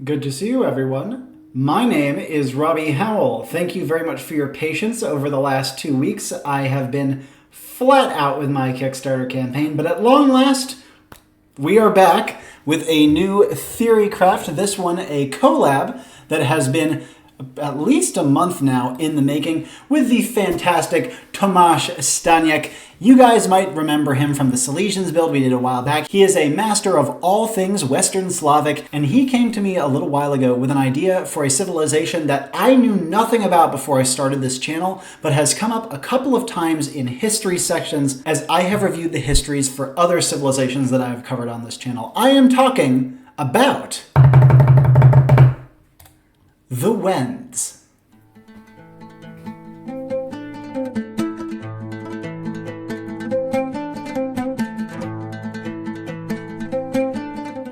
Good to see you, everyone. My name is Robbie Howell. Thank you very much for your patience over the last 2 weeks. I have been flat out with my Kickstarter campaign, but at long last, we are back with a new Theorycraft, this one a collab that has been at least a month now in the making with the fantastic Tomáš Staněk. You guys might remember him from the Silesians build we did a while back. He is a master of all things Western Slavic, and he came to me a little while ago with an idea for a civilization that I knew nothing about before I started this channel, but has come up a couple of times in history sections as I have reviewed the histories for other civilizations that I have covered on this channel. I am talking about the Wends.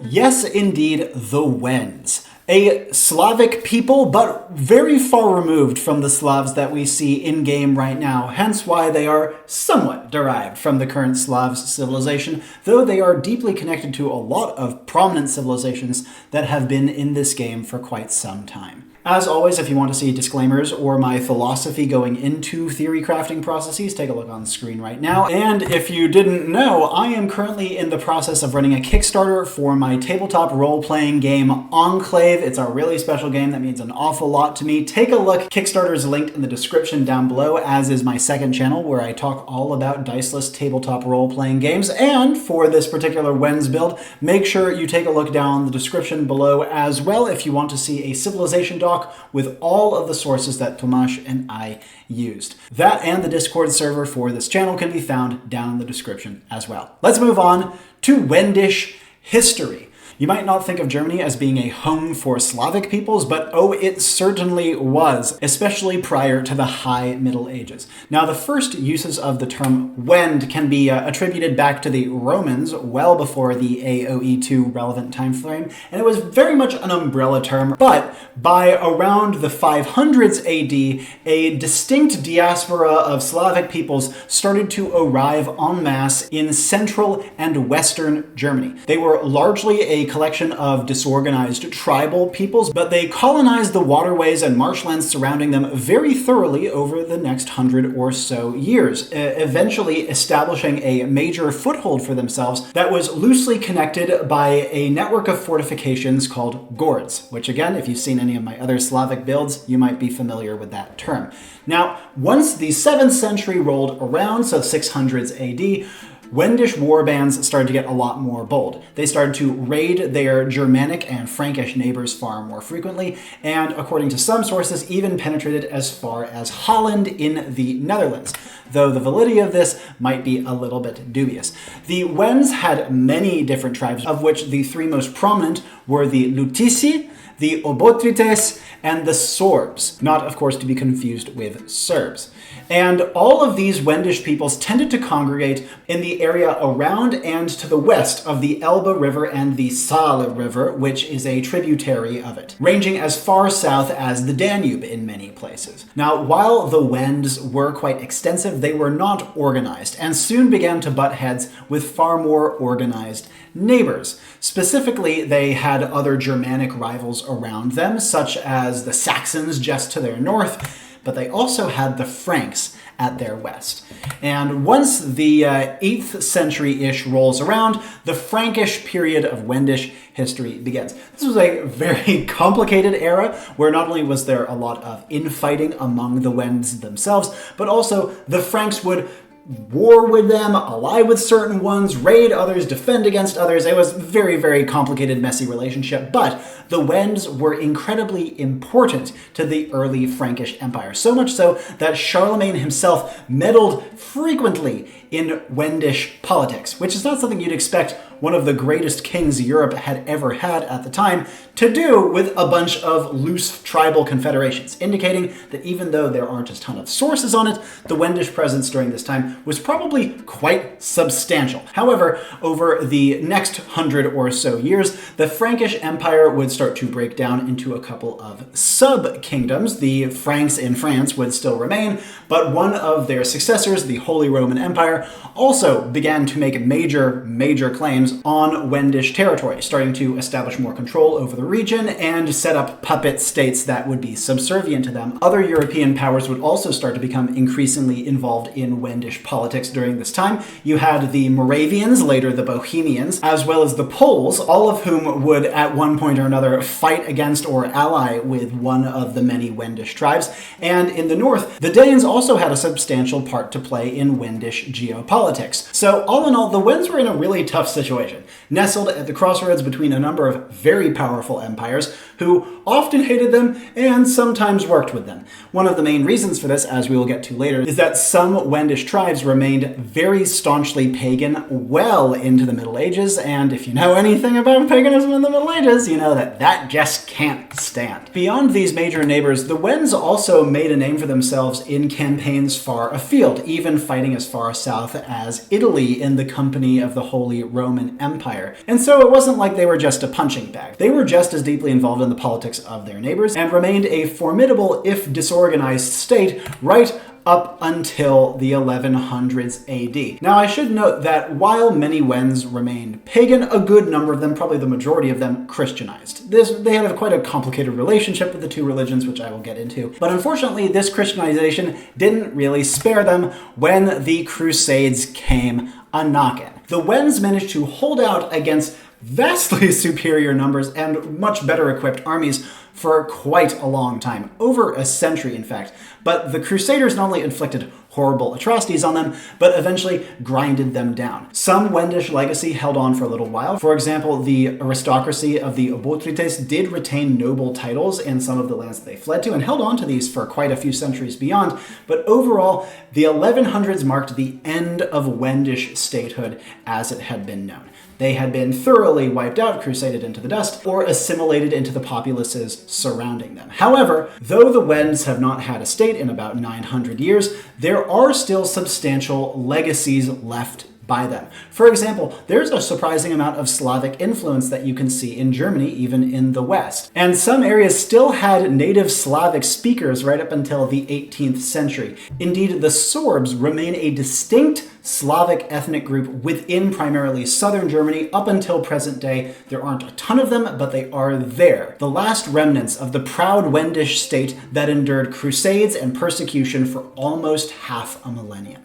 Yes, indeed, the Wends. A Slavic people, but very far removed from the Slavs that we see in-game right now, hence why they are somewhat derived from the current Slavs civilization, though they are deeply connected to a lot of prominent civilizations that have been in this game for quite some time. As always, if you want to see disclaimers or my philosophy going into theory crafting processes, take a look on the screen right now. And if you didn't know, I am currently in the process of running a Kickstarter for my tabletop role-playing game Enclave. It's a really special game that means an awful lot to me. Take a look. Kickstarter is linked in the description down below, as is my second channel where I talk all about diceless tabletop role-playing games. And for this particular Wends build, make sure you take a look down the description below as well if you want to see a civilization doc with all of the sources that Tomáš and I used. That and the Discord server for this channel can be found down in the description as well. Let's move on to Wendish history. You might not think of Germany as being a home for Slavic peoples, but oh, it certainly was, especially prior to the High Middle Ages. Now, the first uses of the term Wend can be attributed back to the Romans well before the AoE2 relevant time frame, and it was very much an umbrella term, but by around the 500s AD, a distinct diaspora of Slavic peoples started to arrive en masse in central and western Germany. They were largely a collection of disorganized tribal peoples, but they colonized the waterways and marshlands surrounding them very thoroughly over the next 100 or so years, eventually establishing a major foothold for themselves that was loosely connected by a network of fortifications called gords, which again, if you've seen any of my other Slavic builds, you might be familiar with that term. Now, once the 7th century rolled around, so 600s AD, Wendish warbands started to get a lot more bold. They started to raid their Germanic and Frankish neighbors far more frequently, and according to some sources, even penetrated as far as Holland in the Netherlands, though the validity of this might be a little bit dubious. The Wends had many different tribes, of which the three most prominent were the Lutici, the Obotrites, and the Sorbs, not of course to be confused with Serbs. And all of these Wendish peoples tended to congregate in the area around and to the west of the Elbe River and the Saale River, which is a tributary of it, ranging as far south as the Danube in many places. Now, while the Wends were quite extensive, they were not organized, and soon began to butt heads with far more organized neighbors. Specifically, they had other Germanic rivals around them, such as the Saxons just to their north, but they also had the Franks at their west. And once the 8th century-ish rolls around, the Frankish period of Wendish history begins. This was a very complicated era where not only was there a lot of infighting among the Wends themselves, but also the Franks would war with them, ally with certain ones, raid others, defend against others. It was a very, very complicated, messy relationship, but the Wends were incredibly important to the early Frankish Empire, so much so that Charlemagne himself meddled frequently in Wendish politics, which is not something you'd expect one of the greatest kings Europe had ever had at the time to do with a bunch of loose tribal confederations, indicating that even though there aren't a ton of sources on it, the Wendish presence during this time was probably quite substantial. However, over the next 100 or so years, the Frankish Empire would start to break down into a couple of sub-kingdoms. The Franks in France would still remain, but one of their successors, the Holy Roman Empire, Empire also began to make major claims on Wendish territory, starting to establish more control over the region and set up puppet states that would be subservient to them. Other European powers would also start to become increasingly involved in Wendish politics during this time. You had the Moravians, later the Bohemians, as well as the Poles, all of whom would at one point or another fight against or ally with one of the many Wendish tribes. And in the north, the Danes also had a substantial part to play in Wendish geopolitics. So all in all, the Wends were in a really tough situation, nestled at the crossroads between a number of very powerful empires who often hated them and sometimes worked with them. One of the main reasons for this, as we will get to later, is that some Wendish tribes remained very staunchly pagan well into the Middle Ages, and if you know anything about paganism in the Middle Ages, you know that that just can't stand. Beyond these major neighbors, the Wends also made a name for themselves in campaigns far afield, even fighting as far south as Italy in the company of the Holy Roman Empire. And so it wasn't like they were just a punching bag. They were just as deeply involved in the politics of their neighbors and remained a formidable, if disorganized, state right up until the 1100s AD. Now, I should note that while many Wends remained pagan, a good number of them, probably the majority of them, Christianized. They had quite a complicated relationship with the two religions, which I will get into. But unfortunately, this Christianization didn't really spare them when the Crusades came a-knockin'. The Wends managed to hold out against vastly superior numbers and much better equipped armies for quite a long time, over a century in fact. But the Crusaders not only inflicted horrible atrocities on them, but eventually grinded them down. Some Wendish legacy held on for a little while. For example, the aristocracy of the Obotrites did retain noble titles in some of the lands that they fled to and held on to these for quite a few centuries beyond. But overall, the 1100s marked the end of Wendish statehood as it had been known. They had been thoroughly wiped out, crusaded into the dust, or assimilated into the populaces surrounding them. However, though the Wends have not had a state in about 900 years, there are still substantial legacies left by them. For example, there's a surprising amount of Slavic influence that you can see in Germany, even in the West. And some areas still had native Slavic speakers right up until the 18th century. Indeed, the Sorbs remain a distinct Slavic ethnic group within primarily southern Germany up until present day. There aren't a ton of them, but they are there. The last remnants of the proud Wendish state that endured crusades and persecution for almost half a millennium.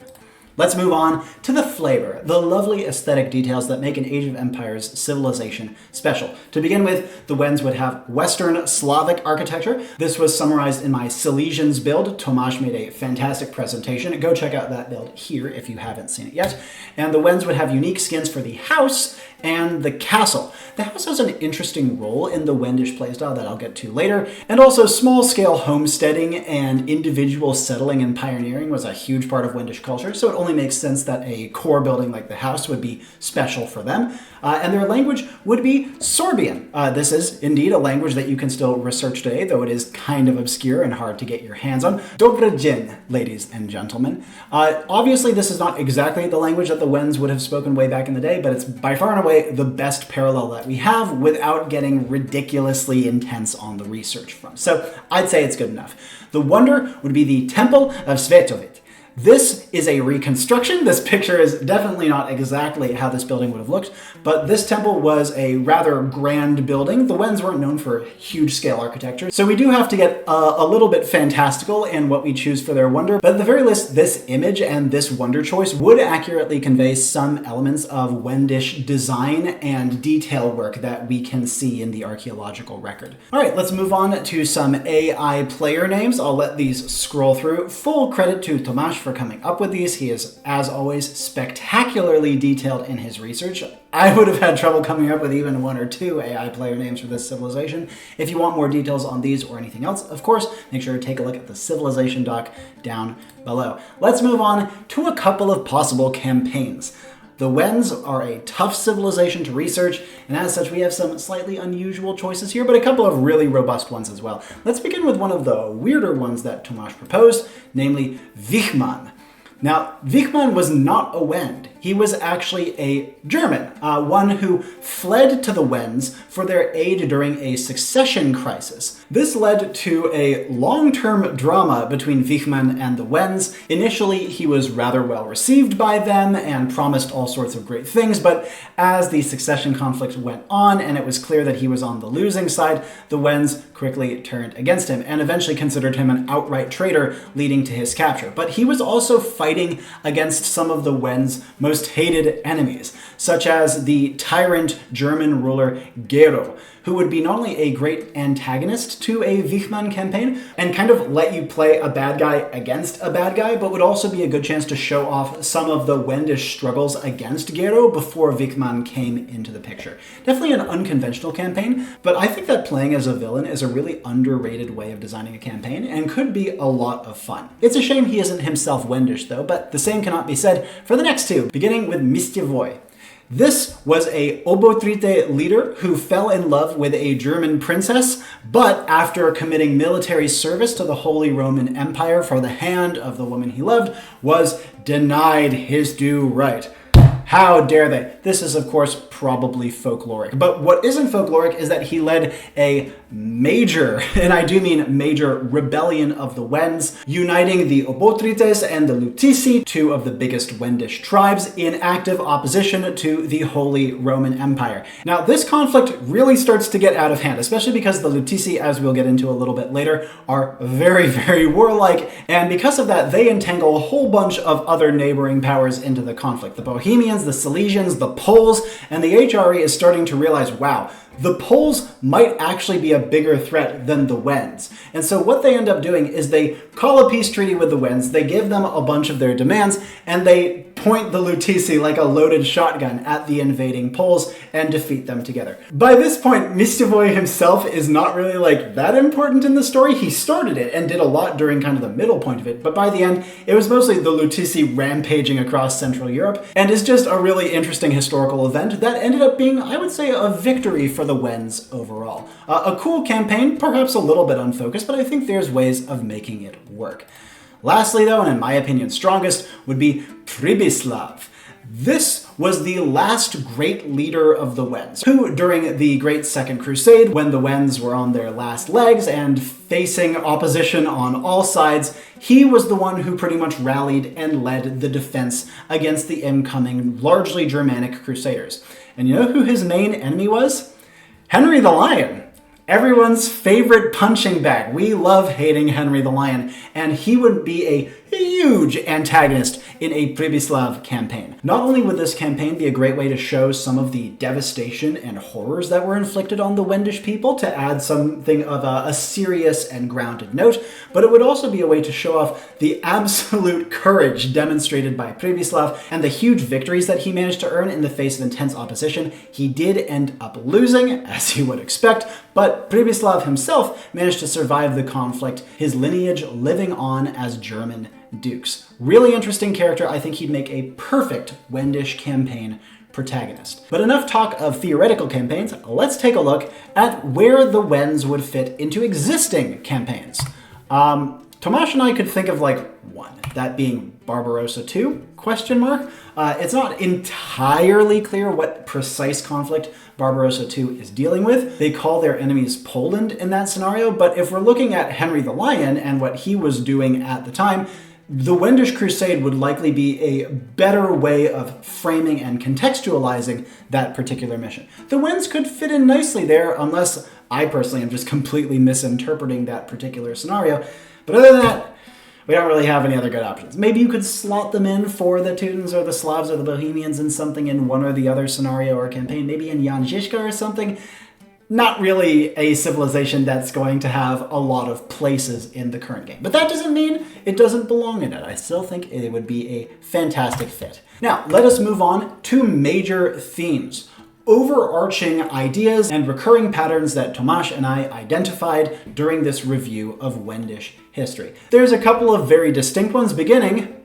Let's move on to the flavor, the lovely aesthetic details that make an Age of Empires civilization special. To begin with, the Wends would have Western Slavic architecture. This was summarized in my Silesians build. Tomáš made a fantastic presentation. Go check out that build here if you haven't seen it yet. And the Wends would have unique skins for the house and the castle. The house has an interesting role in the Wendish playstyle that I'll get to later, and also small-scale homesteading and individual settling and pioneering was a huge part of Wendish culture, so it only makes sense that a core building like the house would be special for them. And their language would be Sorbian. This is indeed a language that you can still research today, though it is kind of obscure and hard to get your hands on. Dobry dzień, ladies and gentlemen. Obviously, this is not exactly the language that the Wends would have spoken way back in the day, but it's by far and away the best parallel that we have without getting ridiculously intense on the research front. So I'd say it's good enough. The wonder would be the Temple of Svetovit. This is a reconstruction. This picture is definitely not exactly how this building would have looked, but this temple was a rather grand building. The Wends weren't known for huge scale architecture, so we do have to get a little bit fantastical in what we choose for their wonder, but at the very least, this image and this wonder choice would accurately convey some elements of Wendish design and detail work that we can see in the archaeological record. All right, let's move on to some AI player names. I'll let these scroll through. Full credit to Tomáš for coming up with these. He is, as always, spectacularly detailed in his research. I would have had trouble coming up with even one or two AI player names for this civilization. If you want more details on these or anything else, of course, make sure to take a look at the civilization doc down below. Let's move on to a couple of possible campaigns. The Wends are a tough civilization to research, and as such, we have some slightly unusual choices here, but a couple of really robust ones as well. Let's begin with one of the weirder ones that Tomáš proposed, namely Wichman. Now, Wichman was not a Wend. he was actually a German, one who fled to the Wends for their aid during a succession crisis. This led to a long-term drama between Wichmann and the Wends. Initially, he was rather well received by them and promised all sorts of great things, but as the succession conflict went on and it was clear that he was on the losing side, the Wends quickly turned against him and eventually considered him an outright traitor, leading to his capture. But he was also fighting against some of the Wends' most hated enemies, such as the tyrant German ruler Gero, who would be not only a great antagonist to a Wichmann campaign and kind of let you play a bad guy against a bad guy, but would also be a good chance to show off some of the Wendish struggles against Gero before Wichmann came into the picture. Definitely an unconventional campaign, but I think that playing as a villain is a really underrated way of designing a campaign and could be a lot of fun. It's a shame he isn't himself Wendish though, but the same cannot be said for the next two, beginning with Mistiewoy. This was a Obotrite leader who fell in love with a German princess, but after committing military service to the Holy Roman Empire for the hand of the woman he loved, was denied his due right. How dare they? This is, of course, probably folkloric. But what isn't folkloric is that he led a major, and I do mean major, rebellion of the Wends, uniting the Obotrites and the Lutisi, two of the biggest Wendish tribes, in active opposition to the Holy Roman Empire. Now, this conflict really starts to get out of hand, especially because the Lutisi, as we'll get into a little bit later, are very, very warlike, and because of that, they entangle a whole bunch of other neighboring powers into the conflict. The Bohemians, the Silesians, the Poles, and the HRE is starting to realize, wow, the Poles might actually be a bigger threat than the Wends. And so what they end up doing is they call a peace treaty with the Wends, they give them a bunch of their demands, and they point the Lutisi like a loaded shotgun at the invading Poles and defeat them together. By this point, Mistiewoy himself is not really like that important in the story. He started it and did a lot during kind of the middle point of it, but by the end, it was mostly the Lutisi rampaging across Central Europe, and is just a really interesting historical event that ended up being, I would say, a victory for the Wends overall. A cool campaign, perhaps a little bit unfocused, but I think there's ways of making it work. Lastly, though, and in my opinion strongest, would be Pribislav. This was the last great leader of the Wends, who, during the Great Second Crusade, when the Wends were on their last legs and facing opposition on all sides, he was the one who pretty much rallied and led the defense against the incoming, largely Germanic crusaders. And you know who his main enemy was? Henry the Lion. Everyone's favorite punching bag. We love hating Henry the Lion, and he would be a huge antagonist in a Pribislav campaign. Not only would this campaign be a great way to show some of the devastation and horrors that were inflicted on the Wendish people to add something of a serious and grounded note, but it would also be a way to show off the absolute courage demonstrated by Pribislav and the huge victories that he managed to earn in the face of intense opposition. He did end up losing, as you would expect, but Pribislav himself managed to survive the conflict, his lineage living on as German dukes. Really interesting character. I think he'd make a perfect Wendish campaign protagonist. But enough talk of theoretical campaigns, let's take a look at where the Wends would fit into existing campaigns. Tomáš and I could think of like one, that being Barbarossa 2, ? It's not entirely clear what precise conflict Barbarossa 2 is dealing with. They call their enemies Poland in that scenario, but if we're looking at Henry the Lion and what he was doing at the time, the Wendish Crusade would likely be a better way of framing and contextualizing that particular mission. The Wends could fit in nicely there, unless I personally am just completely misinterpreting that particular scenario. But other than that, we don't really have any other good options. Maybe you could slot them in for the Teutons or the Slavs or the Bohemians in something in one or the other scenario or campaign, maybe in Jan Žižka or something. Not really a civilization that's going to have a lot of places in the current game. But that doesn't mean it doesn't belong in it. I still think it would be a fantastic fit. Now, let us move on to major themes. Overarching ideas and recurring patterns that Tomáš and I identified during this review of Wendish history. There's a couple of very distinct ones, beginning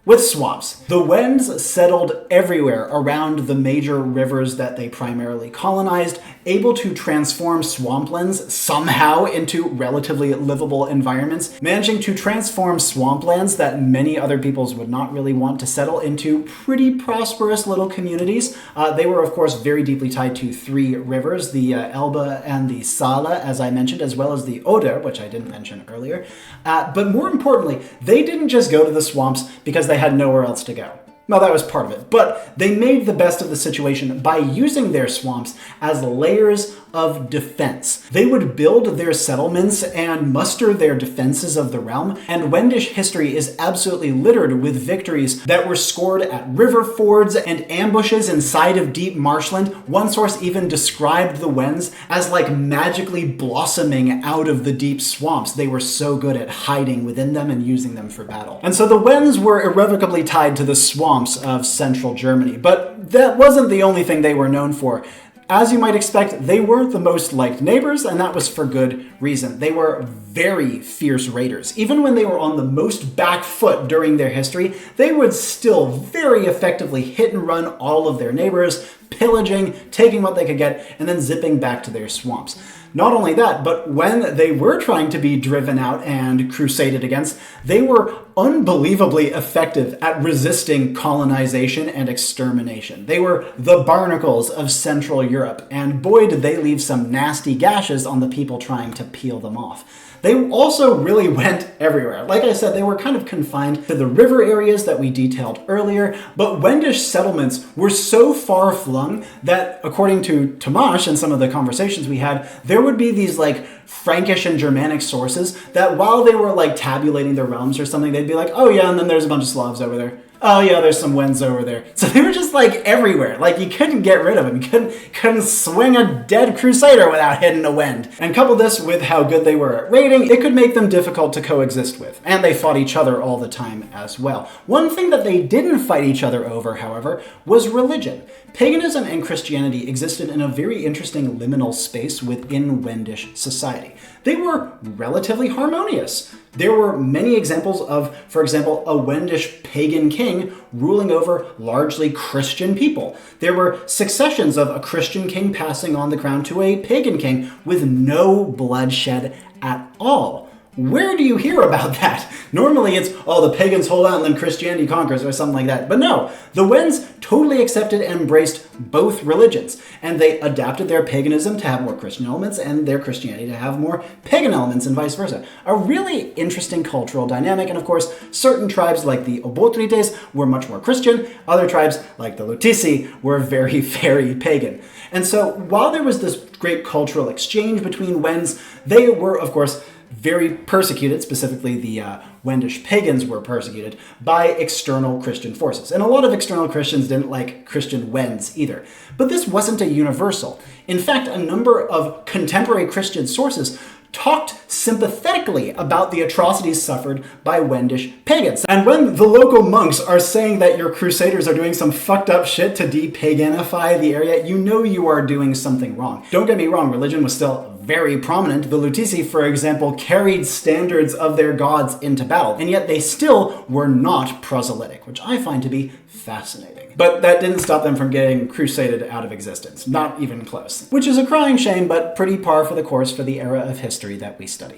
With swamps, the Wends settled everywhere around the major rivers that they primarily colonized, able to transform swamplands somehow into relatively livable environments, managing to transform swamplands that many other peoples would not really want to settle into pretty prosperous little communities. They were, of course, very deeply tied to three rivers, the Elbe and the Saale, as I mentioned, as well as the Oder, which I didn't mention earlier. But more importantly, they didn't just go to the swamps because they had nowhere else to go. Well, that was part of it, but they made the best of the situation by using their swamps as layers of defense. They would build their settlements and muster their defenses of the realm, and Wendish history is absolutely littered with victories that were scored at river fords and ambushes inside of deep marshland. One source even described the Wends as like magically blossoming out of the deep swamps. They were so good at hiding within them and using them for battle. And so the Wends were irrevocably tied to the swamps of central Germany, but that wasn't the only thing they were known for. As you might expect, they weren't the most liked neighbors, and that was for good reason. They were very fierce raiders. Even when they were on the most back foot during their history, they would still very effectively hit and run all of their neighbors, pillaging, taking what they could get, and then zipping back to their swamps. Not only that, but when they were trying to be driven out and crusaded against, they were unbelievably effective at resisting colonization and extermination. They were the barnacles of Central Europe, and boy did they leave some nasty gashes on the people trying to peel them off. They also really went everywhere. Like I said, they were kind of confined to the river areas that we detailed earlier, but Wendish settlements were so far-flung that, according to Tomáš and some of the conversations we had, there would be these like Frankish and Germanic sources that while they were like tabulating their realms or something, they'd be like, oh yeah, and then there's a bunch of Slavs over there. Oh yeah, there's some Wends over there. So they were just like everywhere. Like you couldn't get rid of them. You couldn't swing a dead crusader without hitting a Wend. And couple this with how good they were at raiding, it could make them difficult to coexist with. And they fought each other all the time as well. One thing that they didn't fight each other over, however, was religion. Paganism and Christianity existed in a very interesting liminal space within Wendish society. They were relatively harmonious. There were many examples of, for example, a Wendish pagan king ruling over largely Christian people. There were successions of a Christian king passing on the crown to a pagan king with no bloodshed at all. Where do you hear about that? Normally it's, oh, the pagans hold out and then Christianity conquers or something like that. But no, the Wends totally accepted and embraced both religions. And they adapted their paganism to have more Christian elements and their Christianity to have more pagan elements and vice versa. A really interesting cultural dynamic. And of course, certain tribes like the Obotrites were much more Christian. Other tribes like the Lutici were very, very pagan. And so while there was this great cultural exchange between Wends, they were, of course, very persecuted, specifically the Wendish pagans were persecuted by external Christian forces. And a lot of external Christians didn't like Christian Wends either. But this wasn't a universal. In fact, a number of contemporary Christian sources talked sympathetically about the atrocities suffered by Wendish pagans. And when the local monks are saying that your crusaders are doing some fucked up shit to de-paganify the area, you know you are doing something wrong. Don't get me wrong, religion was still very prominent. The Lutici, for example, carried standards of their gods into battle, and yet they still were not proselytic, which I find to be fascinating. But that didn't stop them from getting crusaded out of existence, not even close. Which is a crying shame, but pretty par for the course for the era of history that we study.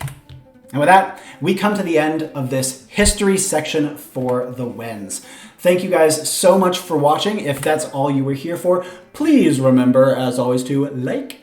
And with that, we come to the end of this history section for the Wends. Thank you guys so much for watching. If that's all you were here for, please remember, as always, to like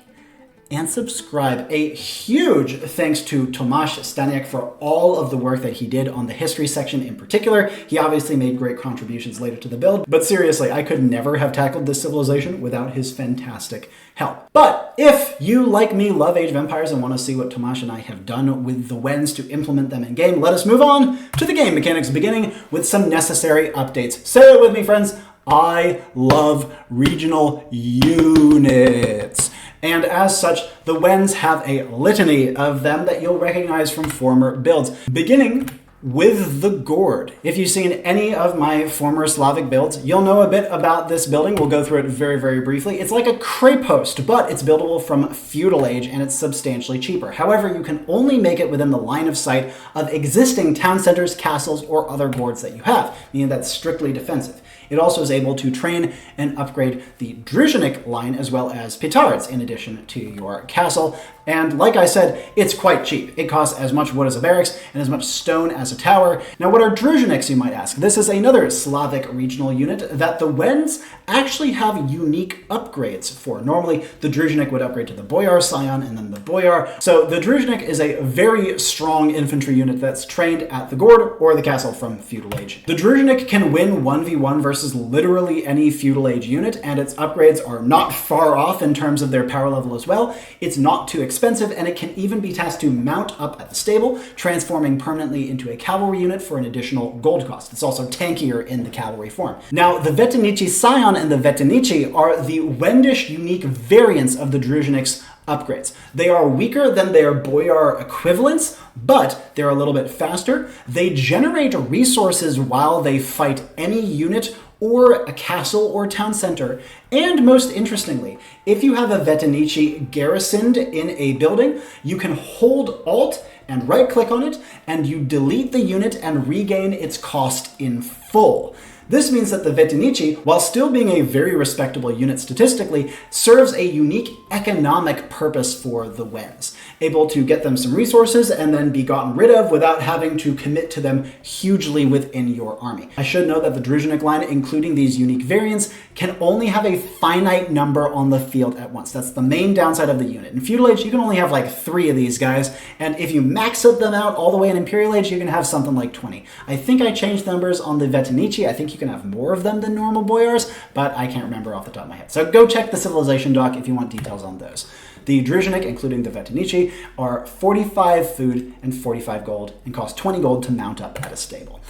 and subscribe. A huge thanks to Tomáš Staněk for all of the work that he did on the history section in particular. He obviously made great contributions later to the build, but seriously, I could never have tackled this civilization without his fantastic help. But if you, like me, love Age of Empires and want to see what Tomáš and I have done with the Wends to implement them in game, let us move on to the game mechanics, beginning with some necessary updates. Say it with me, friends. I love regional units. And as such, the Wends have a litany of them that you'll recognize from former builds, beginning with the gourd. If you've seen any of my former Slavic builds, you'll know a bit about this building. We'll go through it very, very briefly. It's like a crepost, but it's buildable from feudal age and it's substantially cheaper. However, you can only make it within the line of sight of existing town centers, castles, or other gourds that you have, meaning that's strictly defensive. It also is able to train and upgrade the Družinic line as well as Petards in addition to your castle. And like I said, it's quite cheap. It costs as much wood as a barracks and as much stone as a tower. Now, what are Družinics, you might ask? This is another Slavic regional unit that the Wends actually have unique upgrades for. Normally, the Družinic would upgrade to the Boyar Scion and then the Boyar. So the Družinic is a very strong infantry unit that's trained at the Gourd or the castle from feudal age. The Družinic can win 1v1 versus literally any feudal age unit, and its upgrades are not far off in terms of their power level as well. It's not too expensive, and it can even be tasked to mount up at the stable, transforming permanently into a cavalry unit for an additional gold cost. It's also tankier in the cavalry form. Now, the Vetenici Scion and the Vetenici are the Wendish unique variants of the Družinic's upgrades. They are weaker than their Boyar equivalents, but they're a little bit faster. They generate resources while they fight any unit or a castle or town center. And most interestingly, if you have a Vetenici garrisoned in a building, you can hold Alt and right-click on it, and you delete the unit and regain its cost in full. This means that the Vetenici, while still being a very respectable unit statistically, serves a unique economic purpose for the Wends, able to get them some resources and then be gotten rid of without having to commit to them hugely within your army. I should note that the Družinic line, including these unique variants, can only have a finite number on the field at once. That's the main downside of the unit. In feudal age, you can only have like 3 of these guys, and if you max them out all the way in imperial age, you can have something like 20. I think I changed numbers on the Vetenici. I think you can have more of them than normal Boyars, but I can't remember off the top of my head. So go check the civilization doc if you want details on those. The Družinic, including the Vetenici, are 45 food and 45 gold and cost 20 gold to mount up at a stable.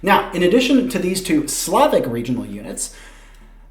Now, in addition to these two Slavic regional units,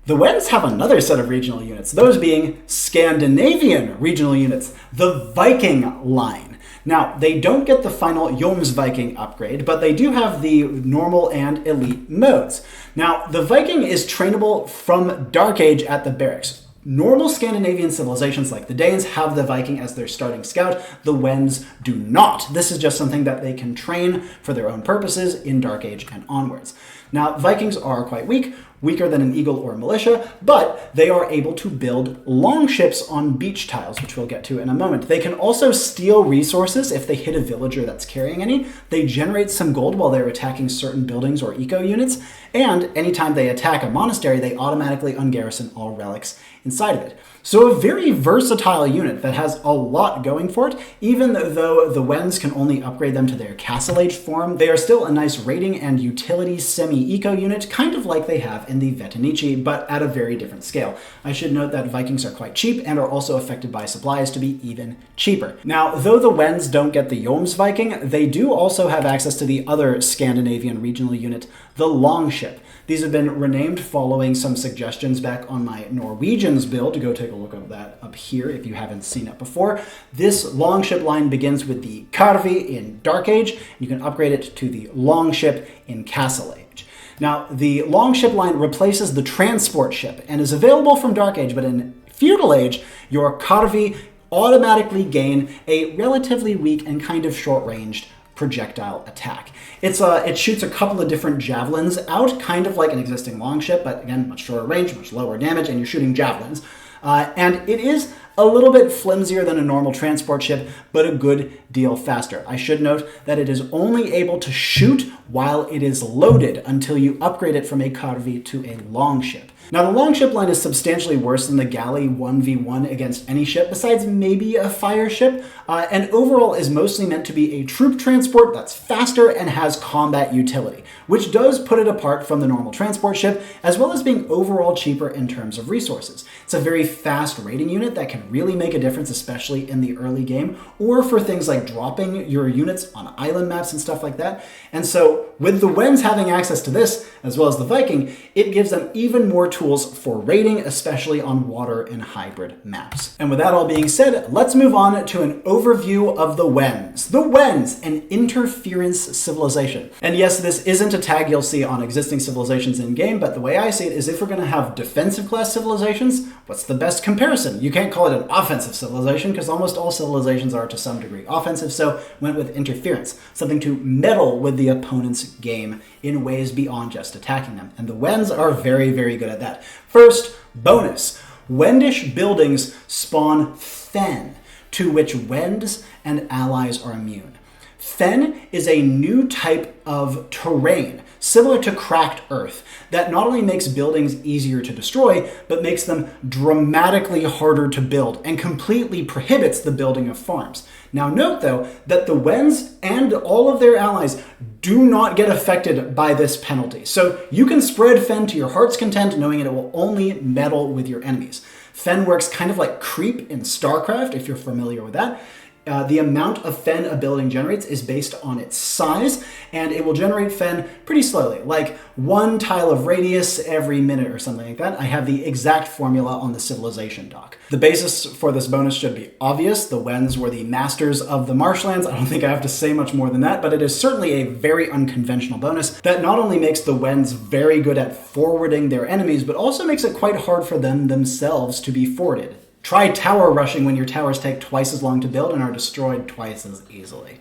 the Wends have another set of regional units, those being Scandinavian regional units, the Viking line. Now, they don't get the final Jomsviking upgrade, but they do have the normal and elite modes. Now, the Viking is trainable from Dark Age at the barracks. Normal Scandinavian civilizations like the Danes have the Viking as their starting scout. The Wends do not. This is just something that they can train for their own purposes in Dark Age and onwards. Now, Vikings are quite weak, weaker than an eagle or a militia, but they are able to build longships on beach tiles, which we'll get to in a moment. They can also steal resources if they hit a villager that's carrying any. They generate some gold while they're attacking certain buildings or eco units, and anytime they attack a monastery, they automatically ungarrison all relics inside of it. So a very versatile unit that has a lot going for it. Even though the Wends can only upgrade them to their Castle Age form, they are still a nice rating and utility semi-eco unit, kind of like they have in the Vetenici, but at a very different scale. I should note that Vikings are quite cheap and are also affected by supplies to be even cheaper. Now, though the Wends don't get the Jomsviking, they do also have access to the other Scandinavian regional unit, the Longship. These have been renamed following some suggestions back on my Norwegians build. Go take a look at that up here if you haven't seen it before. This longship line begins with the Karvi in Dark Age. You can upgrade it to the Longship in Castle Age. Now, the Longship line replaces the transport ship and is available from Dark Age, but in Feudal Age, your Karvi automatically gain a relatively weak and kind of short-ranged projectile attack. It shoots a couple of different javelins out, kind of like an existing longship, but again, much shorter range, much lower damage, and you're shooting javelins. And it is a little bit flimsier than a normal transport ship, but a good deal faster. I should note that it is only able to shoot while it is loaded until you upgrade it from a Karvi to a longship. Now, the longship line is substantially worse than the galley 1v1 against any ship, besides maybe a fire ship, and overall is mostly meant to be a troop transport that's faster and has combat utility, which does put it apart from the normal transport ship, as well as being overall cheaper in terms of resources. It's a very fast raiding unit that can really make a difference, especially in the early game, or for things like dropping your units on island maps and stuff like that. And so, with the Wends having access to this, as well as the Viking, it gives them even more tools tools for raiding, especially on water and hybrid maps. And with that all being said, let's move on to an overview of the Wends. The Wends, an interference civilization. And yes, this isn't a tag you'll see on existing civilizations in-game, but the way I see it is if we're going to have defensive class civilizations, what's the best comparison? You can't call it an offensive civilization because almost all civilizations are to some degree offensive, so went with interference, something to meddle with the opponent's game in ways beyond just attacking them. And the Wends are very, very good at that. First, bonus. Wendish buildings spawn fen, to which Wends and allies are immune. Fen is a new type of terrain, similar to cracked earth, that not only makes buildings easier to destroy, but makes them dramatically harder to build and completely prohibits the building of farms. Now note though, that the Wends and all of their allies do not get affected by this penalty. So you can spread Fen to your heart's content, knowing it will only meddle with your enemies. Fen works kind of like creep in StarCraft, if you're familiar with that. The amount of Fen a building generates is based on its size, and it will generate Fen pretty slowly, like 1 tile of radius every minute or something like that. I have the exact formula on the civilization doc. The basis for this bonus should be obvious. The Wends were the masters of the marshlands. I don't think I have to say much more than that, but it is certainly a very unconventional bonus that not only makes the Wends very good at forwarding their enemies, but also makes it quite hard for them themselves to be forwarded. Try tower rushing when your towers take twice as long to build and are destroyed twice as easily.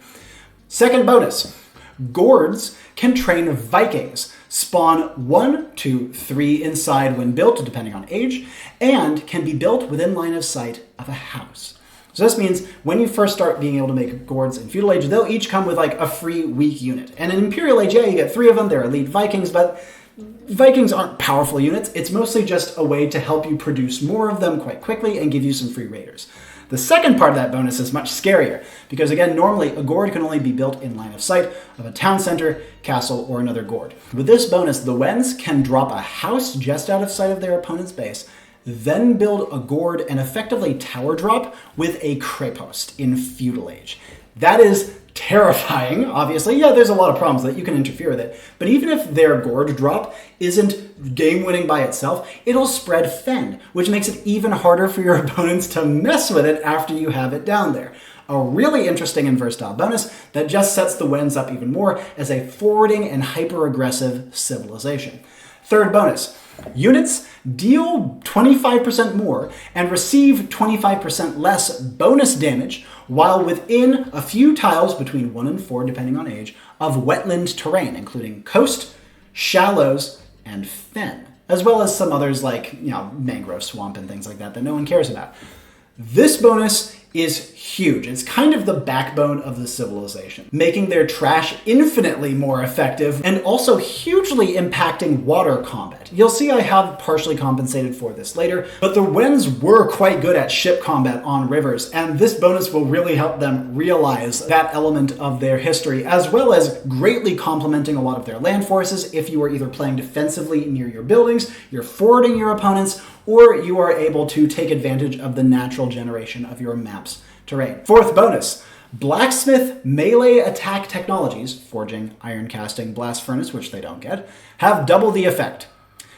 Second bonus, gourds can train Vikings, spawn 1, 2, 3 inside when built, depending on age, and can be built within line of sight of a house. So this means when you first start being able to make gourds in Feudal Age, they'll each come with like a free weak unit. And in Imperial Age, yeah, you get 3 of them, they're elite Vikings, but Vikings aren't powerful units. It's mostly just a way to help you produce more of them quite quickly and give you some free raiders. The second part of that bonus is much scarier, because again, normally a gourd can only be built in line of sight of a town center, castle, or another gourd. With this bonus, the Wends can drop a house just out of sight of their opponent's base, then build a gourd and effectively tower drop with a crepost in Feudal Age. That is terrifying, obviously. Yeah, there's a lot of problems that you can interfere with it, but even if their gourd drop isn't game-winning by itself, it'll spread Fen, which makes it even harder for your opponents to mess with it after you have it down there. A really interesting and versatile bonus that just sets the Wends up even more as a forwarding and hyper-aggressive civilization. Third bonus, units deal 25% more and receive 25% less bonus damage while within a few tiles between 1 and 4, depending on age, of wetland terrain, including coast, shallows, and fen, as well as some others like, mangrove swamp and things like that that no one cares about. This bonus is huge. It's kind of the backbone of the civilization, making their trash infinitely more effective and also hugely impacting water combat. You'll see I have partially compensated for this later, but the Wends were quite good at ship combat on rivers, and this bonus will really help them realize that element of their history, as well as greatly complementing a lot of their land forces if you are either playing defensively near your buildings, you're forwarding your opponents, or you are able to take advantage of the natural generation of your map's terrain. Fourth bonus, blacksmith melee attack technologies, forging, iron casting, blast furnace, which they don't get, have double the effect.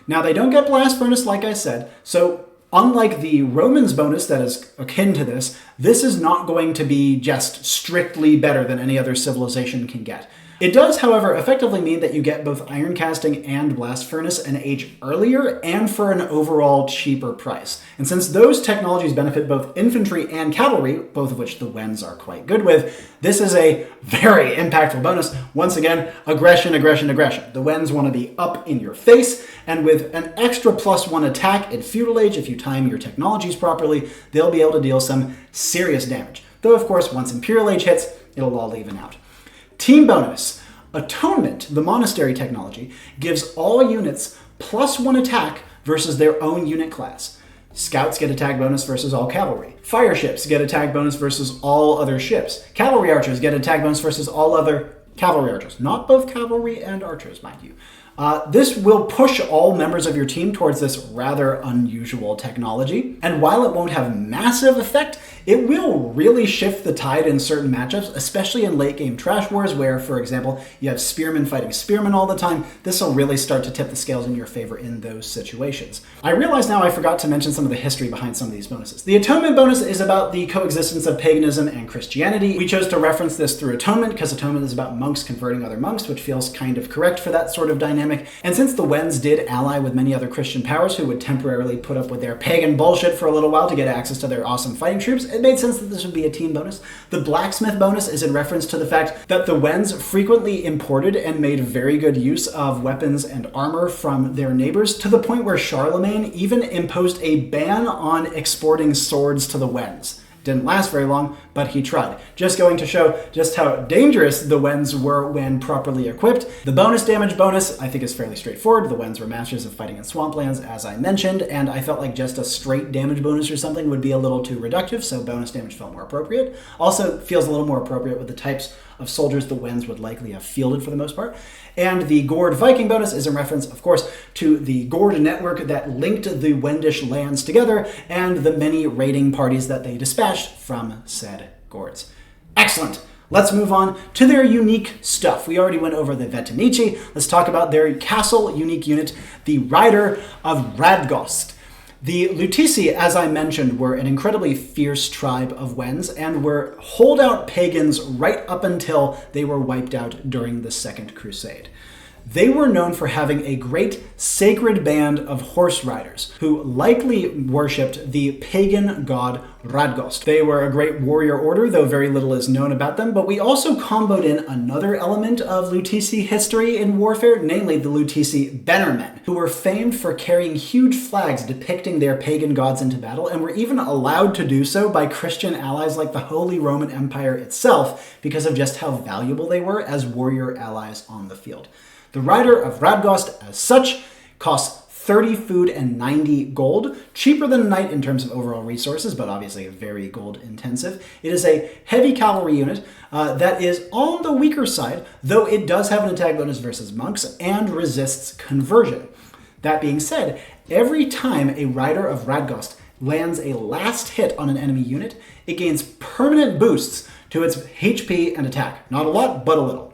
Now they don't get blast furnace like I said, so unlike the Romans bonus that is akin to this, this is not going to be just strictly better than any other civilization can get. It does, however, effectively mean that you get both iron casting and blast furnace an age earlier and for an overall cheaper price. And since those technologies benefit both infantry and cavalry, both of which the Wends are quite good with, this is a very impactful bonus. Once again, aggression, aggression, aggression. The Wends want to be up in your face, and with an extra +1 attack in Feudal Age, if you time your technologies properly, they'll be able to deal some serious damage. Though, of course, once Imperial Age hits, it'll all even out. Team bonus. Atonement, the monastery technology, gives all units +1 attack versus their own unit class. Scouts get attack bonus versus all cavalry. Fire ships get attack bonus versus all other ships. Cavalry archers get attack bonus versus all other cavalry archers. Not both cavalry and archers, mind you. This will push all members of your team towards this rather unusual technology. And while it won't have massive effect, it will really shift the tide in certain matchups, especially in late game trash wars where, for example, you have spearmen fighting spearmen all the time. This will really start to tip the scales in your favor in those situations. I realize now I forgot to mention some of the history behind some of these bonuses. The atonement bonus is about the coexistence of paganism and Christianity. We chose to reference this through atonement because atonement is about monks converting other monks, which feels kind of correct for that sort of dynamic. And since the Wends did ally with many other Christian powers who would temporarily put up with their pagan bullshit for a little while to get access to their awesome fighting troops, it made sense that this would be a team bonus. The blacksmith bonus is in reference to the fact that the Wends frequently imported and made very good use of weapons and armor from their neighbors, to the point where Charlemagne even imposed a ban on exporting swords to the Wends. Didn't last very long, but he tried. Just going to show just how dangerous the Wends were when properly equipped. The bonus damage bonus, I think, is fairly straightforward. The Wends were masters of fighting in swamplands, as I mentioned, and I felt like just a straight damage bonus or something would be a little too reductive, so bonus damage felt more appropriate. Also feels a little more appropriate with the types of soldiers the Wends would likely have fielded for the most part. And the Gourd Viking bonus is in reference, of course, to the Gourd network that linked the Wendish lands together and the many raiding parties that they dispatched from said Gourds. Excellent! Let's move on to their unique stuff. We already went over the Vetenici. Let's talk about their castle unique unit, the Rider of Radgost. The Lutici, as I mentioned, were an incredibly fierce tribe of Wends and were holdout pagans right up until they were wiped out during the Second Crusade. They were known for having a great sacred band of horse riders who likely worshipped the pagan god Radgost. They were a great warrior order, though very little is known about them, but we also comboed in another element of Lutici history in warfare, namely the Lutici bannermen, who were famed for carrying huge flags depicting their pagan gods into battle, and were even allowed to do so by Christian allies like the Holy Roman Empire itself because of just how valuable they were as warrior allies on the field. The Rider of Radgost, as such, costs 30 food and 90 gold, cheaper than a knight in terms of overall resources, but obviously very gold intensive. It is a heavy cavalry unit that is on the weaker side, though it does have an attack bonus versus monks and resists conversion. That being said, every time a Rider of Radgost lands a last hit on an enemy unit, it gains permanent boosts to its HP and attack. Not a lot, but a little.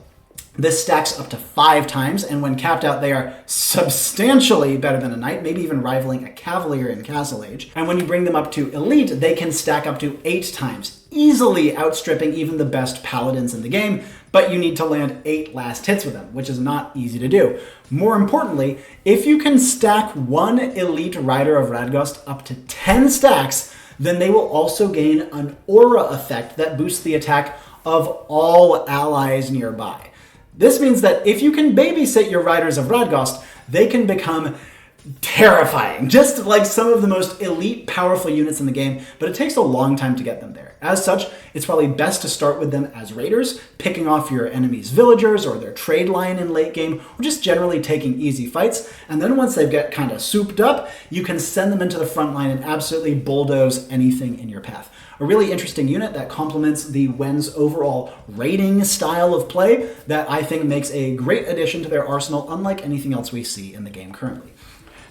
This stacks up to 5 times, and when capped out, they are substantially better than a knight, maybe even rivaling a cavalier in Castle Age. And when you bring them up to elite, they can stack up to 8 times, easily outstripping even the best paladins in the game, but you need to land 8 last hits with them, which is not easy to do. More importantly, if you can stack one elite Rider of Radgost up to 10 stacks, then they will also gain an aura effect that boosts the attack of all allies nearby. This means that if you can babysit your Riders of Radgost, they can become terrifying, just like some of the most elite, powerful units in the game, but it takes a long time to get them there. As such, it's probably best to start with them as raiders, picking off your enemy's villagers or their trade line in late game, or just generally taking easy fights, and then once they get kind of souped up, you can send them into the front line and absolutely bulldoze anything in your path. A really interesting unit that complements the Wends' overall raiding style of play that I think makes a great addition to their arsenal, unlike anything else we see in the game currently.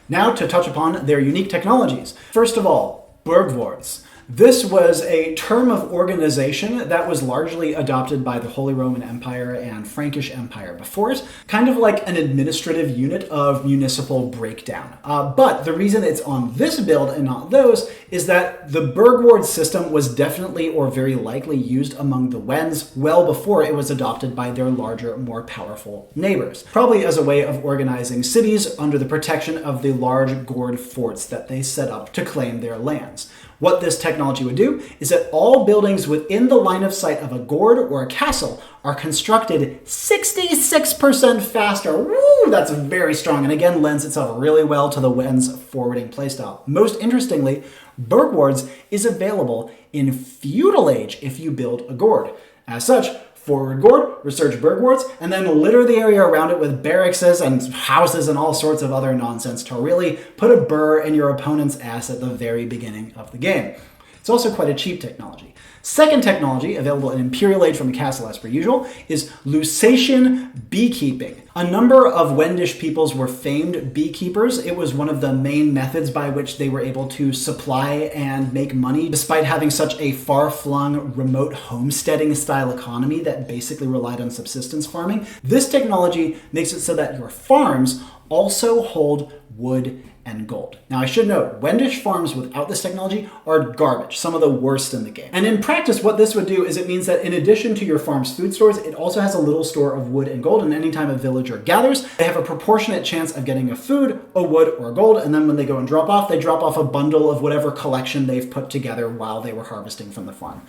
Now to touch upon their unique technologies. First of all, Burgwards. This was a term of organization that was largely adopted by the Holy Roman Empire and Frankish Empire before it, kind of like an administrative unit of municipal breakdown. But the reason it's on this build and not those is that the Burgward system was definitely or very likely used among the Wends well before it was adopted by their larger, more powerful neighbors, probably as a way of organizing cities under the protection of the large gourd forts that they set up to claim their lands. What this technology would do is that all buildings within the line of sight of a gourd or a castle are constructed 66% faster. Woo, that's very strong, and again lends itself really well to the Wends forwarding playstyle. Most interestingly, Burgwards is available in Feudal Age if you build a gourd. As such, forward gourd, research Burgwards, and then litter the area around it with barracks and houses and all sorts of other nonsense to really put a burr in your opponent's ass at the very beginning of the game. It's also quite a cheap technology. Second technology, available in Imperial Age from the castle as per usual, is Lusatian beekeeping. A number of Wendish peoples were famed beekeepers. It was one of the main methods by which they were able to supply and make money, despite having such a far-flung, remote homesteading-style economy that basically relied on subsistence farming. This technology makes it so that your farms also hold wood and gold. Now I should note, Wendish farms without this technology are garbage, some of the worst in the game. And in practice, what this would do is it means that in addition to your farm's food stores, it also has a little store of wood and gold, and anytime a villager gathers, they have a proportionate chance of getting a food, a wood, or a gold, and then when they go and drop off, they drop off a bundle of whatever collection they've put together while they were harvesting from the farm.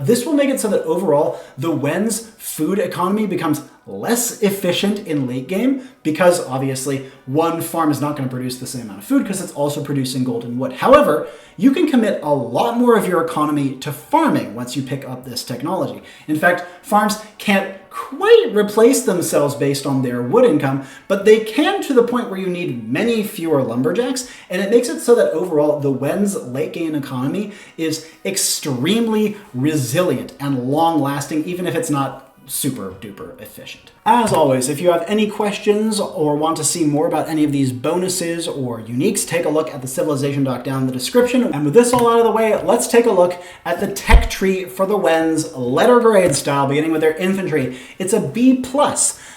This will make it so that overall, the Wends food economy becomes less efficient in late game because obviously one farm is not going to produce the same amount of food because it's also producing gold and wood. However, you can commit a lot more of your economy to farming once you pick up this technology. In fact, farms can't quite replace themselves based on their wood income, but they can to the point where you need many fewer lumberjacks, and it makes it so that overall the Wends late game economy is extremely resilient and long-lasting, even if it's not super duper efficient. As always, if you have any questions or want to see more about any of these bonuses or uniques, take a look at the civilization doc down in the description. And with this all out of the way, let's take a look at the tech tree for the Wends letter grade style, beginning with their infantry. It's a B+.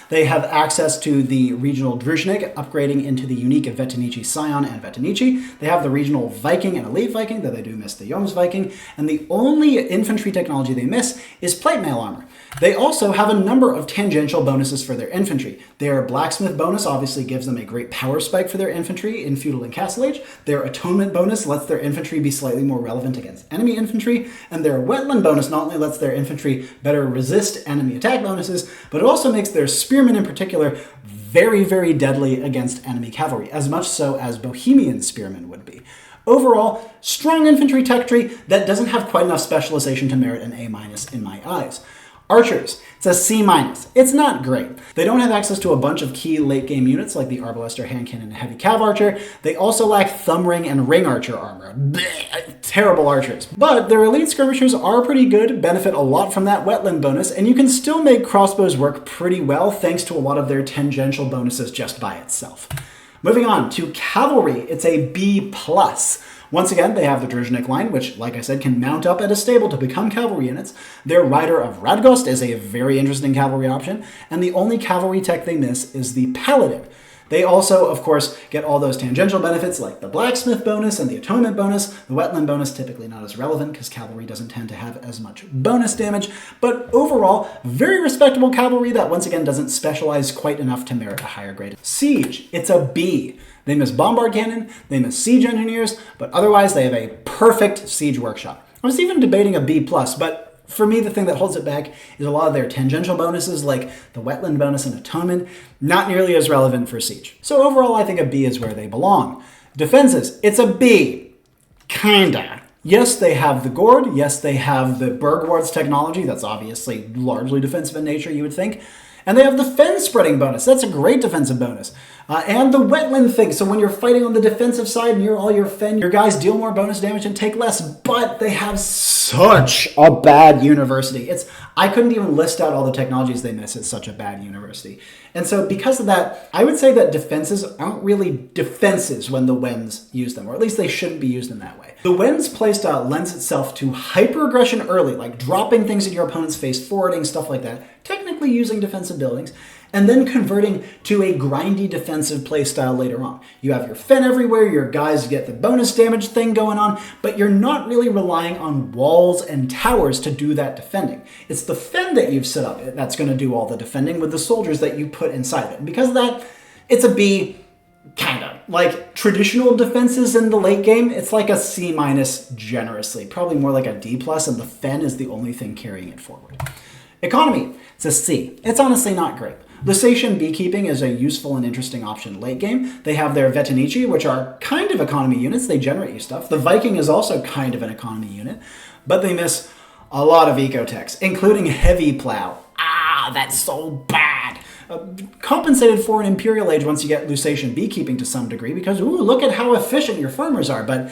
They have access to the regional Druzhnik, upgrading into the unique Vetinici Scion and Vetinici. They have the regional Viking and Elite Viking, though they do miss the Joms Viking. And the only infantry technology they miss is plate mail armor. They also have a number of tangential bonuses for their infantry. Their blacksmith bonus obviously gives them a great power spike for their infantry in feudal and castle age. Their atonement bonus lets their infantry be slightly more relevant against enemy infantry. And their wetland bonus not only lets their infantry better resist enemy attack bonuses, but it also makes their spearmen in particular very, very deadly against enemy cavalry, as much so as Bohemian spearmen would be. Overall, strong infantry tech tree that doesn't have quite enough specialization to merit an A- in my eyes. Archers, it's a C-. It's not great. They don't have access to a bunch of key late game units like the Arbalaster, Hand Cannon, and Heavy Cav Archer. They also lack Thumb Ring and Ring Archer armor. Blech, terrible archers. But their elite skirmishers are pretty good, benefit a lot from that wetland bonus, and you can still make crossbows work pretty well thanks to a lot of their tangential bonuses just by itself. Moving on to cavalry, it's a B+. Once again, they have the Druzhnik line, which, like I said, can mount up at a stable to become cavalry units. Their Rider of Radgost is a very interesting cavalry option, and the only cavalry tech they miss is the Paladin. They also, of course, get all those tangential benefits like the blacksmith bonus and the atonement bonus. The wetland bonus typically not as relevant because cavalry doesn't tend to have as much bonus damage, but overall, very respectable cavalry that once again doesn't specialize quite enough to merit a higher grade. Siege, it's a B. They miss bombard cannon, they miss siege engineers, but otherwise they have a perfect siege workshop. I was even debating a B+, but for me, the thing that holds it back is a lot of their tangential bonuses, like the wetland bonus and atonement, not nearly as relevant for siege. So overall, I think a B is where they belong. Defenses, it's a B. Kinda. Yes, they have the Gord. Yes, they have the Burgwards technology. That's obviously largely defensive in nature, you would think. And they have the fen spreading bonus. That's a great defensive bonus. And the wetland thing. So when you're fighting on the defensive side near all your fen, your guys deal more bonus damage and take less. But they have such a bad university. I couldn't even list out all the technologies they miss. It's such a bad university. And so because of that, I would say that defenses aren't really defenses when the Wends use them, or at least they shouldn't be used in that way. The Wends playstyle lends itself to hyper-aggression early, like dropping things in your opponent's face, forwarding, stuff like that, technically using defensive buildings, and then converting to a grindy defensive playstyle later on. You have your fen everywhere, your guys get the bonus damage thing going on, but you're not really relying on walls and towers to do that defending. It's the fen that you've set up that's going to do all the defending with the soldiers that you put inside of it. And because of that, it's a B, kinda. Like traditional defenses in the late game, it's like a C- generously, probably more like a D+, and the fen is the only thing carrying it forward. Economy, it's a C. It's honestly not great. Lusatian beekeeping is a useful and interesting option late game. They have their Vetinici, which are kind of economy units. They generate you stuff. The Viking is also kind of an economy unit, but they miss a lot of ecotechs, including heavy plow. That's so bad. Compensated for in Imperial Age once you get Lusatian beekeeping to some degree because, ooh, look at how efficient your farmers are, but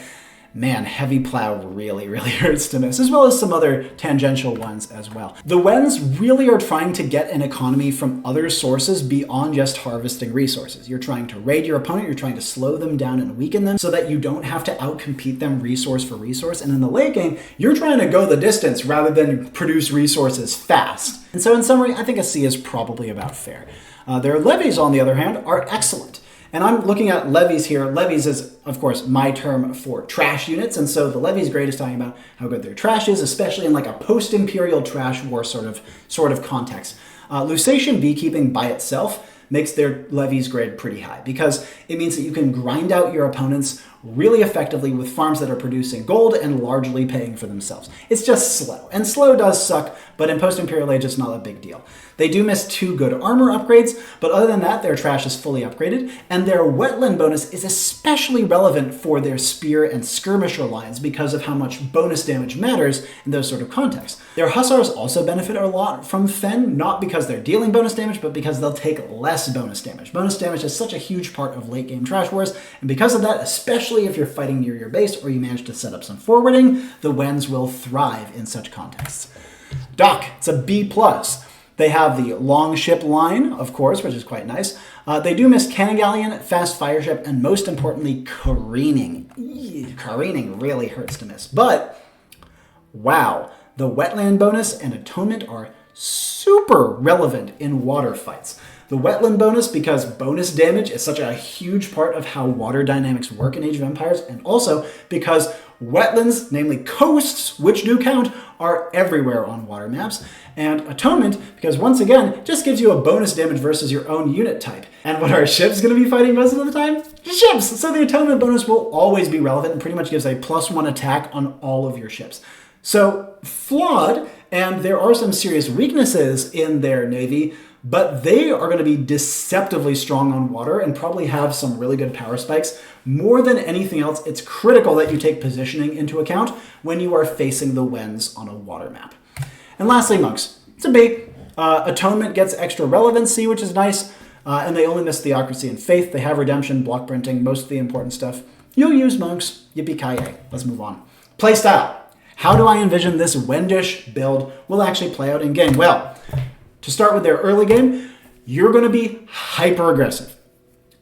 man, heavy plow really, really hurts to miss, as well as some other tangential ones as well. The Wends really are trying to get an economy from other sources beyond just harvesting resources. You're trying to raid your opponent, you're trying to slow them down and weaken them so that you don't have to outcompete them resource for resource. And in the late game, you're trying to go the distance rather than produce resources fast. And so in summary, I think a C is probably about fair. Their levies, on the other hand, are excellent. And I'm looking at levies here. Levies is, of course, my term for trash units. And so the levies grade is talking about how good their trash is, especially in like a post-imperial trash war sort of context. Lusatian beekeeping by itself makes their levies grade pretty high because it means that you can grind out your opponents really effectively with farms that are producing gold and largely paying for themselves. It's just slow, and slow does suck, but in post-imperial age it's not a big deal. They do miss 2 good armor upgrades, but other than that, their trash is fully upgraded, and their wetland bonus is especially relevant for their spear and skirmisher lines because of how much bonus damage matters in those sort of contexts. Their hussars also benefit a lot from Fen, not because they're dealing bonus damage, but because they'll take less bonus damage. Bonus damage is such a huge part of late game trash wars, and because of that, especially if you're fighting near your base or you manage to set up some forwarding, the Wends will thrive in such contexts. Dock, it's a B+. They have the long ship line, of course, which is quite nice. They do miss cannon galleon, fast fire ship, and most importantly, careening. Careening really hurts to miss. But, wow, the wetland bonus and atonement are super relevant in water fights. The wetland bonus, because bonus damage is such a huge part of how water dynamics work in Age of Empires, and also because wetlands, namely coasts, which do count, are everywhere on water maps. And atonement, because once again, just gives you a bonus damage versus your own unit type. And what are ships going to be fighting most of the time? Ships! So the atonement bonus will always be relevant and pretty much gives a +1 attack on all of your ships. So, flawed, and there are some serious weaknesses in their navy, but they are going to be deceptively strong on water and probably have some really good power spikes. More than anything else, it's critical that you take positioning into account when you are facing the Wends on a water map. And lastly, monks. It's a B. Atonement gets extra relevancy, which is nice, and they only miss theocracy and faith. They have redemption, block printing, most of the important stuff. You'll use monks. Yippee-ki-yay. Let's move on. Playstyle. How do I envision this Wendish build will actually play out in game? Well, to start with their early game, you're going to be hyper-aggressive.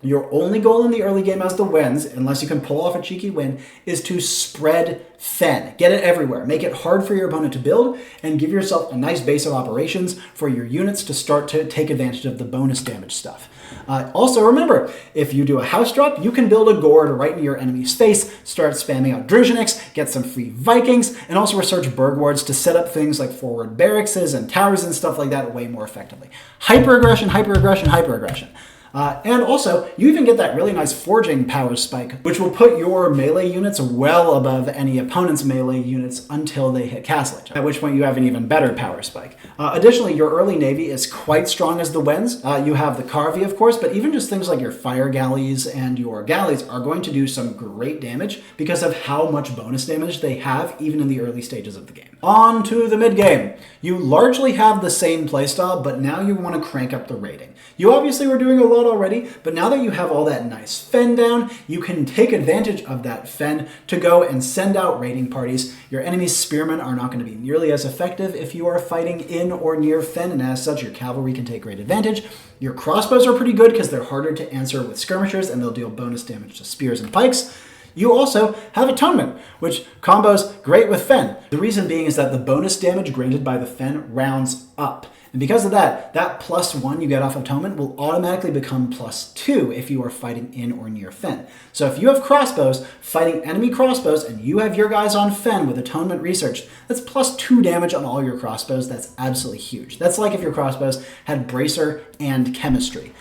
Your only goal in the early game as the Wends, unless you can pull off a cheeky win, is to spread Fen. Get it everywhere. Make it hard for your opponent to build, and give yourself a nice base of operations for your units to start to take advantage of the bonus damage stuff. Also, remember, if you do a house drop, you can build a gourd right in your enemy's face, start spamming out Druzhiniks, get some free Vikings, and also research Burg wards to set up things like forward barracks and towers and stuff like that way more effectively. Hyper-aggression, hyper-aggression, hyper-aggression. And also, you even get that really nice forging power spike, which will put your melee units well above any opponent's melee units until they hit Castledge, at which point you have an even better power spike. Additionally, your early navy is quite strong as the Wends. You have the Carvi, of course, but even just things like your fire galleys and your galleys are going to do some great damage because of how much bonus damage they have even in the early stages of the game. On to the mid-game. You largely have the same playstyle, but now you want to crank up the rating. You obviously were doing a lot already, but now that you have all that nice Fen down, you can take advantage of that Fen to go and send out raiding parties. Your enemy's spearmen are not going to be nearly as effective if you are fighting in or near Fen, and as such, your cavalry can take great advantage. Your crossbows are pretty good because they're harder to answer with skirmishers, and they'll deal bonus damage to spears and pikes. You also have Atonement, which combos great with Fen. The reason being is that the bonus damage granted by the Fen rounds up. And because of that, that +1 you get off Atonement will automatically become +2 if you are fighting in or near Fen. So if you have crossbows fighting enemy crossbows and you have your guys on Fen with Atonement research, that's +2 damage on all your crossbows. That's absolutely huge. That's like if your crossbows had Bracer and Chemistry.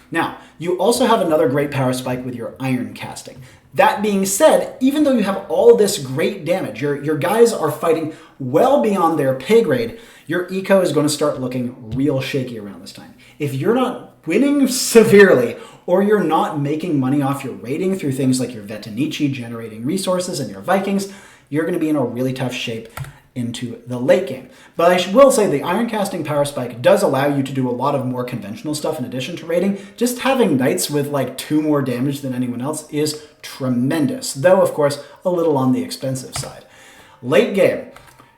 Now, you also have another great power spike with your Iron Casting. That being said, even though you have all this great damage, your guys are fighting well beyond their pay grade, your eco is going to start looking real shaky around this time. If you're not winning severely, or you're not making money off your raiding through things like your Vetanici generating resources and your Vikings, you're going to be in a really tough shape. into the late game. But I will say the Iron Casting Power Spike does allow you to do a lot of more conventional stuff in addition to raiding. Just having knights with like 2 more damage than anyone else is tremendous, though of course a little on the expensive side. Late game,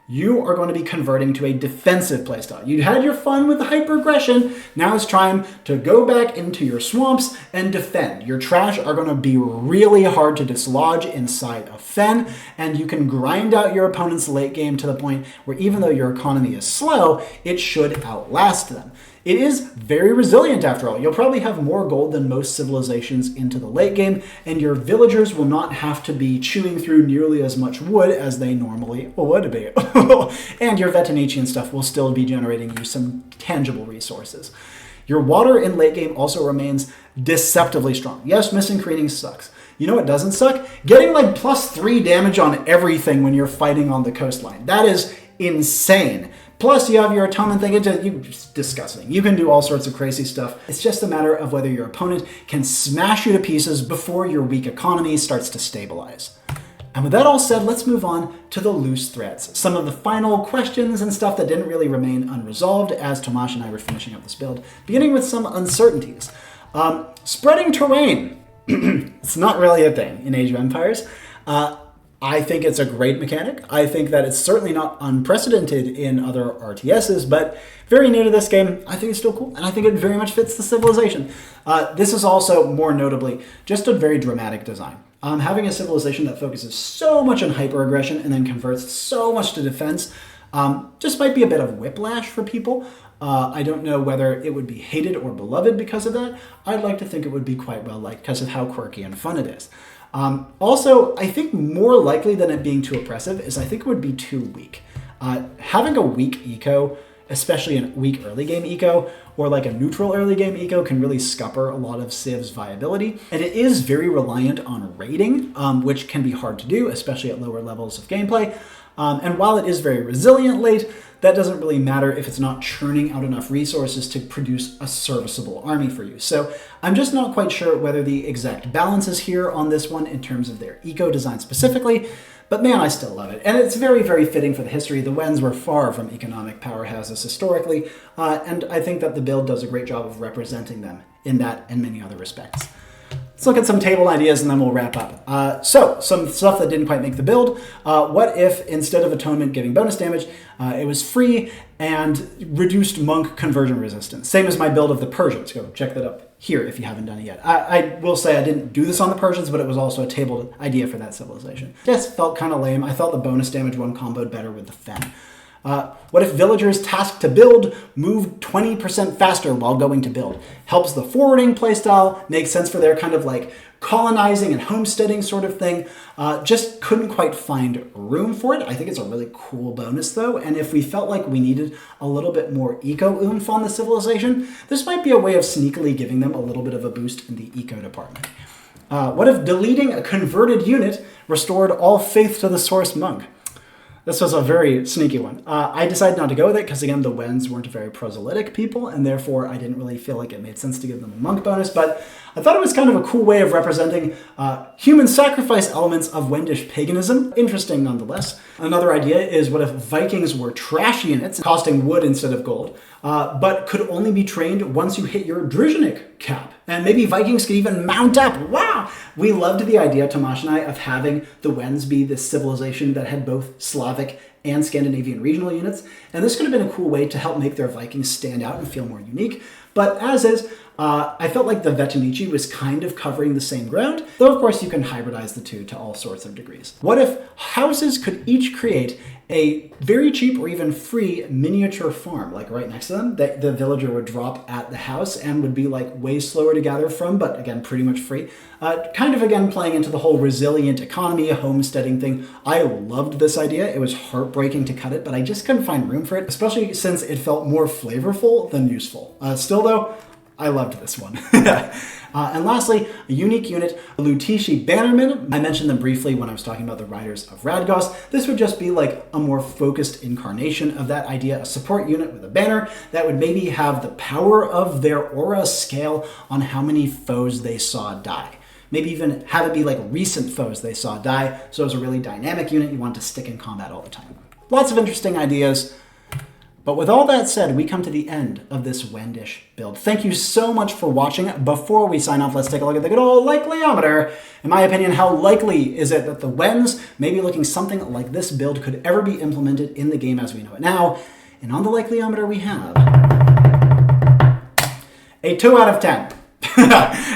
you are going to be converting to a defensive playstyle. You had your fun with the hyper-aggression. Now it's time to go back into your swamps and defend. Your trash are going to be really hard to dislodge inside of Fen, and you can grind out your opponent's late game to the point where even though your economy is slow, it should outlast them. It is very resilient after all. You'll probably have more gold than most civilizations into the late game, and your villagers will not have to be chewing through nearly as much wood as they normally would be. And your Vetonician stuff will still be generating you some tangible resources. Your water in late game also remains deceptively strong. Yes, missing creating sucks. You know what doesn't suck? Getting like +3 damage on everything when you're fighting on the coastline. That is insane. Plus, you have your atonement thing. It's disgusting. You can do all sorts of crazy stuff. It's just a matter of whether your opponent can smash you to pieces before your weak economy starts to stabilize. And with that all said, let's move on to the loose threads. Some of the final questions and stuff that didn't really remain unresolved as Tomáš and I were finishing up this build, beginning with some uncertainties. Spreading terrain. It's not really a thing in Age of Empires. I think it's a great mechanic. I think that it's certainly not unprecedented in other RTSs, but very new to this game, I think it's still cool, and I think it very much fits the civilization. This is also, more notably, just a very dramatic design. Having a civilization that focuses so much on hyper-aggression and then converts so much to defense just might be a bit of whiplash for people. I don't know whether it would be hated or beloved because of that. I'd like to think it would be quite well liked because of how quirky and fun it is. Also, I think more likely than it being too oppressive is I think it would be too weak. Having a weak eco, especially a weak early game eco, or like a neutral early game eco, can really scupper a lot of Civ's viability. And it is very reliant on raiding, which can be hard to do, especially at lower levels of gameplay. And while it is very resilient late, that doesn't really matter if it's not churning out enough resources to produce a serviceable army for you. So I'm just not quite sure whether the exact balance is here on this one in terms of their eco design specifically, but man, I still love it. And it's very, very fitting for the history. The Wends were far from economic powerhouses historically, and I think that the build does a great job of representing them in that and many other respects. Let's look at some table ideas and then we'll wrap up. So, some stuff that didn't quite make the build. What if, instead of Atonement giving bonus damage, it was free and reduced monk conversion resistance? Same as my build of the Persians. Go check that up here if you haven't done it yet. I will say I didn't do this on the Persians, but it was also a table idea for that civilization. Just felt kind of lame. I thought the bonus damage one comboed better with the Fen. What if villagers tasked to build moved 20% faster while going to build? Helps the forwarding playstyle, makes sense for their kind of like colonizing and homesteading sort of thing. Just couldn't quite find room for it. I think it's a really cool bonus though, and if we felt like we needed a little bit more eco-oomph on the civilization, this might be a way of sneakily giving them a little bit of a boost in the eco department. What if deleting a converted unit restored all faith to the source monk? This was a very sneaky one. I decided not to go with it because, again, the Wends weren't a very proselytic people, and therefore I didn't really feel like it made sense to give them a monk bonus, but I thought it was kind of a cool way of representing human sacrifice elements of Wendish paganism. Interesting nonetheless. Another idea is what if Vikings were trash units, costing wood instead of gold, but could only be trained once you hit your Druzhnik cap. And maybe Vikings could even mount up. Wow! We loved the idea, Tomáš and I, of having the Wends be this civilization that had both Slavic and Scandinavian regional units. And this could have been a cool way to help make their Vikings stand out and feel more unique. But as is, I felt like the Vetonici was kind of covering the same ground, though of course you can hybridize the two to all sorts of degrees. What if houses could each create a very cheap or even free miniature farm, like right next to them, that the villager would drop at the house and would be like way slower to gather from, but again, pretty much free. Kind of again playing into the whole resilient economy, homesteading thing. I loved this idea. It was heartbreaking to cut it, but I just couldn't find room for it, especially since it felt more flavorful than useful. Still though, I loved this one. And lastly, a unique unit, Lutishi Bannermen. I mentioned them briefly when I was talking about the Riders of Radgos. This would just be like a more focused incarnation of that idea, a support unit with a banner that would maybe have the power of their aura scale on how many foes they saw die. Maybe even have it be like recent foes they saw die, so it's a really dynamic unit you want to stick in combat all the time. Lots of interesting ideas. But with all that said, we come to the end of this Wendish build. Thank you so much for watching. Before we sign off, let's take a look at the good old likeLyometer. In my opinion, how likely is it that the Wends, maybe looking something like this build, could ever be implemented in the game as we know it now? And on the likeLyometer we have a 2 out of 10.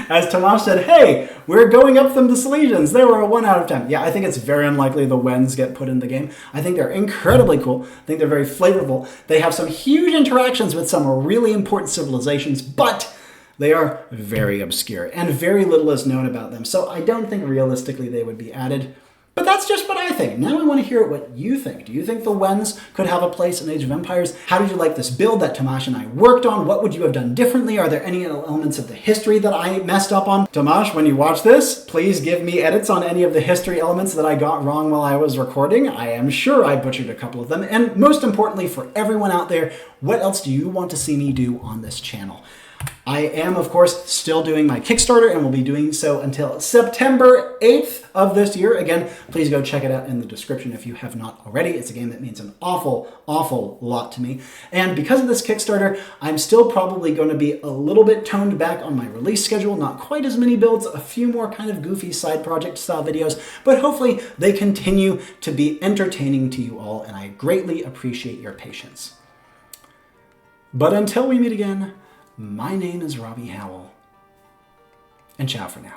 As Tomáš said, hey, we're going up from the Silesians. They were a 1 out of 10. Yeah, I think it's very unlikely the Wends get put in the game. I think they're incredibly cool. I think they're very flavorful. They have some huge interactions with some really important civilizations, but they are very obscure and very little is known about them. So I don't think realistically they would be added. But that's just what I think. Now I want to hear what you think. Do you think the Wends could have a place in Age of Empires? How did you like this build that Tomáš and I worked on? What would you have done differently? Are there any elements of the history that I messed up on? Tomáš, when you watch this, please give me edits on any of the history elements that I got wrong while I was recording. I am sure I butchered a couple of them. And most importantly, for everyone out there, what else do you want to see me do on this channel? I am, of course, still doing my Kickstarter and will be doing so until September 8th of this year. Again, please go check it out in the description if you have not already. It's a game that means an awful, awful lot to me. And because of this Kickstarter, I'm still probably going to be a little bit toned back on my release schedule. Not quite as many builds, a few more kind of goofy side project style videos, but hopefully they continue to be entertaining to you all, and I greatly appreciate your patience. But until we meet again, my name is Robbie Howell, and ciao for now.